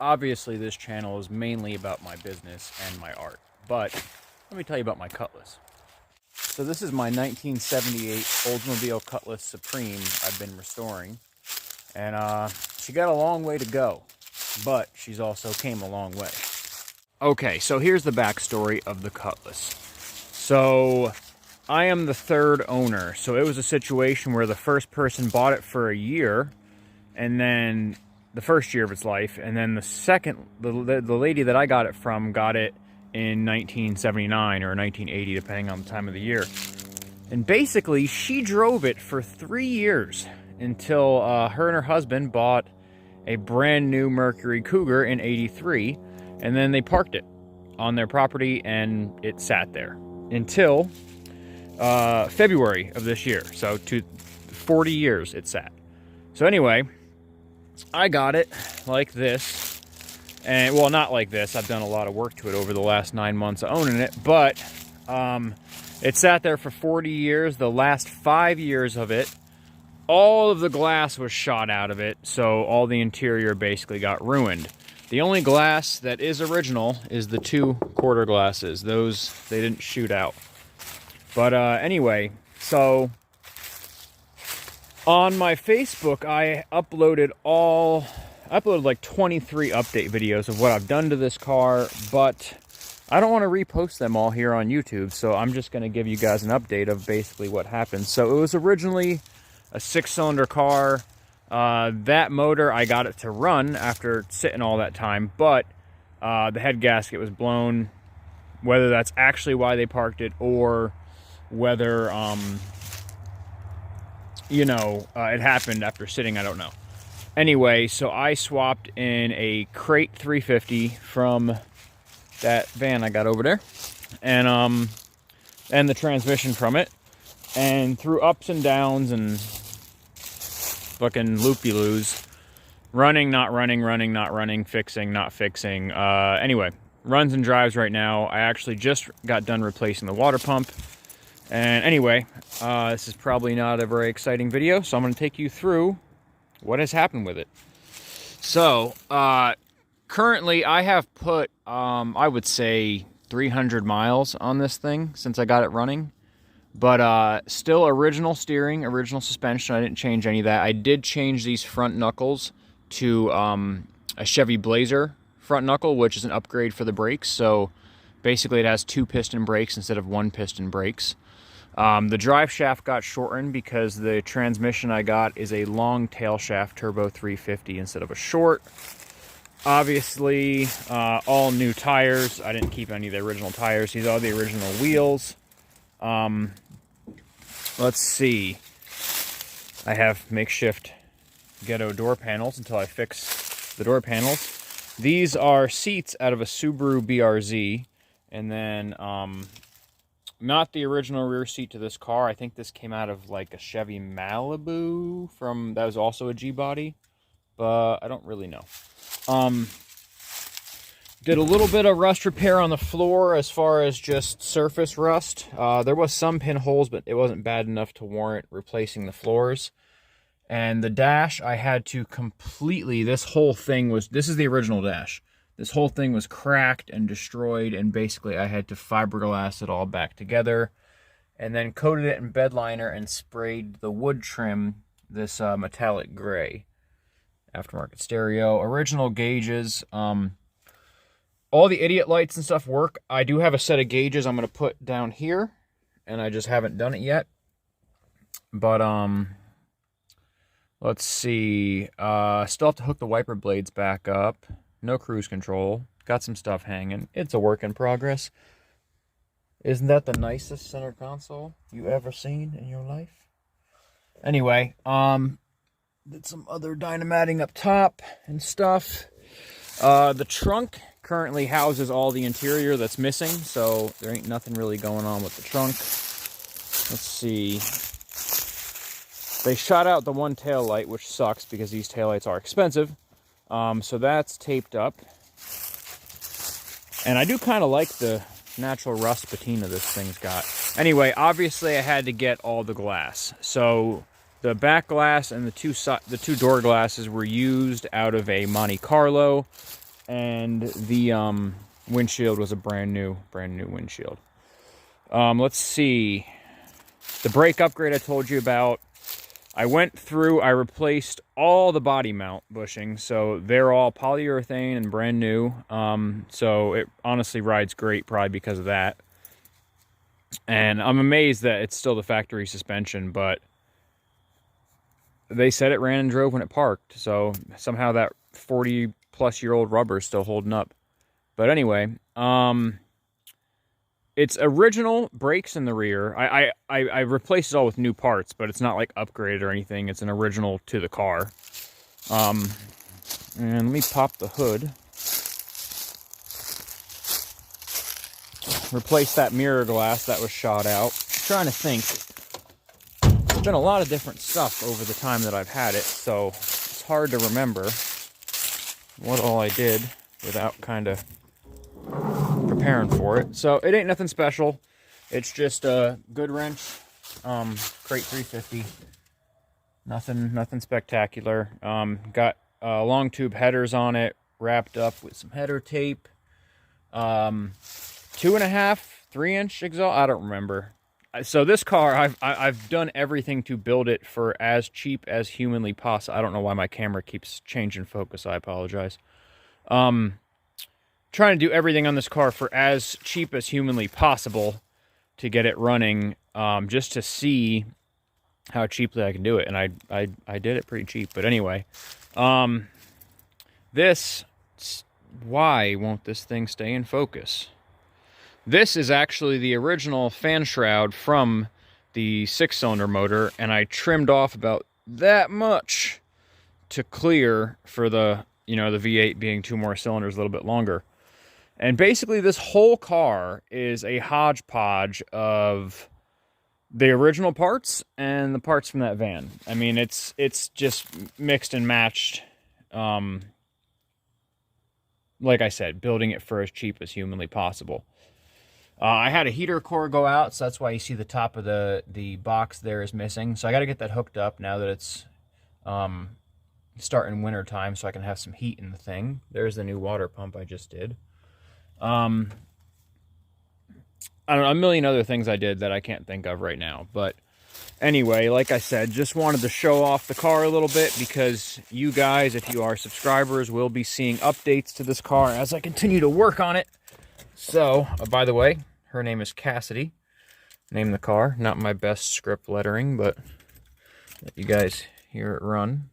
obviously this channel is mainly about my business and my art, but let me tell you about my cutlass. So this is my 1978 Oldsmobile Cutlass Supreme I've been restoring, and she got a long way to go, but she's also came a long way. Okay, so here's the backstory of the Cutlass. So I am the third owner, so it was a situation where the first person bought it for a year, and then the first year of its life, and then the lady that I got it from got it in 1979 or 1980, depending on the time of the year. And basically, she drove it for 3 years until her and her husband bought a brand new Mercury Cougar in '83, and then they parked it on their property, and it sat there until February of this year. So 40 years it sat. So anyway, I got it like this, and well, not like this. I've done a lot of work to it over the last 9 months of owning it, but it sat there for 40 years. The last 5 years of it, all of the glass was shot out of it, so all the interior basically got ruined. The only glass that is original is the 2 quarter glasses. Those, they didn't shoot out. But anyway, so on my Facebook, I uploaded like 23 update videos of what I've done to this car, but I don't want to repost them all here on YouTube, so I'm just going to give you guys an update of basically what happened. So it was originally a 6-cylinder car. That motor, I got it to run after sitting all that time, but the head gasket was blown. Whether that's actually why they parked it, or whether, it happened after sitting, I don't know. Anyway, so I swapped in a Crate 350 from that van I got over there, and the transmission from it, and through ups and downs and fucking loopy-loos, running, not running, running, not running, fixing, not fixing. Anyway, runs and drives right now. I actually just got done replacing the water pump. And anyway, this is probably not a very exciting video, so I'm going to take you through what has happened with it. So, currently I have put, I would say 300 miles on this thing since I got it running. But still original steering, original suspension. I didn't change any of that. I did change these front knuckles to a Chevy Blazer front knuckle, which is an upgrade for the brakes. So basically it has 2 piston brakes instead of 1 piston brakes. The drive shaft got shortened because the transmission I got is a long tail shaft turbo 350 instead of a short. Obviously, all new tires. I didn't keep any of the original tires. These are the original wheels. Let's see. I have makeshift ghetto door panels until I fix the door panels. These are seats out of a Subaru BRZ, and then not the original rear seat to this car. I think this came out of like a Chevy Malibu that was also a G-body, but I don't really know. Did a little bit of rust repair on the floor as far as just surface rust. There was some pinholes, but it wasn't bad enough to warrant replacing the floors. And the dash, I had to completely, this is the original dash. This whole thing was cracked and destroyed, and basically I had to fiberglass it all back together, and then coated it in bed liner and sprayed the wood trim this metallic gray. Aftermarket stereo, original gauges. All the idiot lights and stuff work. I do have a set of gauges I'm going to put down here, and I just haven't done it yet. But, let's see. Still have to hook the wiper blades back up. No cruise control. Got some stuff hanging. It's a work in progress. Isn't that the nicest center console you ever seen in your life? Anyway, did some other dynamatting up top and stuff. The trunk currently houses all the interior that's missing, so there ain't nothing really going on with the trunk. Let's see. They shot out the one tail light, which sucks because these taillights are expensive. So that's taped up. And I do kind of like the natural rust patina this thing's got. Anyway, obviously I had to get all the glass. So the back glass and the two door glasses were used out of a Monte Carlo. and the windshield was a brand new windshield. Let's see. The brake upgrade I told you about. I went through, I replaced all the body mount bushings, so they're all polyurethane and brand new. So it honestly rides great, probably because of that. And I'm amazed that it's still the factory suspension, but they said it ran and drove when it parked, so somehow that 40-plus-year-old rubber is still holding up. But anyway, it's original brakes in the rear. I replaced it all with new parts, but it's not like upgraded or anything. It's an original to the car. And let me pop the hood. Replace that mirror glass that was shot out. I'm trying to think. There's been a lot of different stuff over the time that I've had it, so it's hard to remember what all I did without kind of preparing for it. So it ain't nothing special. It's just a good wrench, crate 350. Nothing spectacular. Got long tube headers on it, wrapped up with some header tape. 2.5, 3-inch exhaust. I don't remember. So this car, I've done everything to build it for as cheap as humanly possible. I don't know why my camera keeps changing focus. I apologize. Trying to do everything on this car for as cheap as humanly possible to get it running, just to see how cheaply I can do it. And I did it pretty cheap. But anyway, why won't this thing stay in focus? This is actually the original fan shroud from the 6-cylinder motor, and I trimmed off about that much to clear for the, the V8 being 2 more cylinders, a little bit longer. And basically this whole car is a hodgepodge of the original parts and the parts from that van. I mean, it's just mixed and matched. Like I said, building it for as cheap as humanly possible. I had a heater core go out, so that's why you see the top of the box there is missing. So I got to get that hooked up now that it's starting winter time, so I can have some heat in the thing. There's the new water pump I just did. I don't know, a million other things I did that I can't think of right now. But anyway, like I said, just wanted to show off the car a little bit because you guys, if you are subscribers, will be seeing updates to this car as I continue to work on it. So, by the way, her name is Cassidy. Name the car. Not my best script lettering, but let you guys hear it run.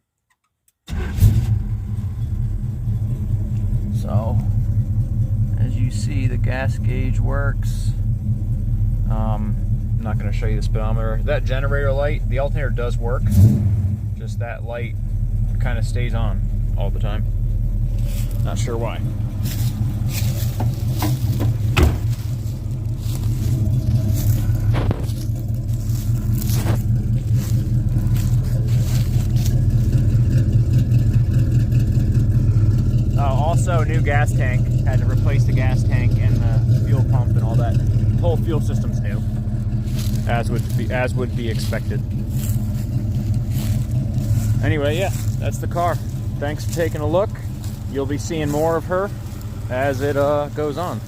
So, as you see, the gas gauge works. I'm not going to show you the speedometer. That generator light, the alternator does work. Just that light kind of stays on all the time. Not sure why. Also, new gas tank. Had to replace the gas tank and the fuel pump and all that. The whole fuel system's new, as would be expected. Anyway, yeah, that's the car. Thanks for taking a look. You'll be seeing more of her as it goes on.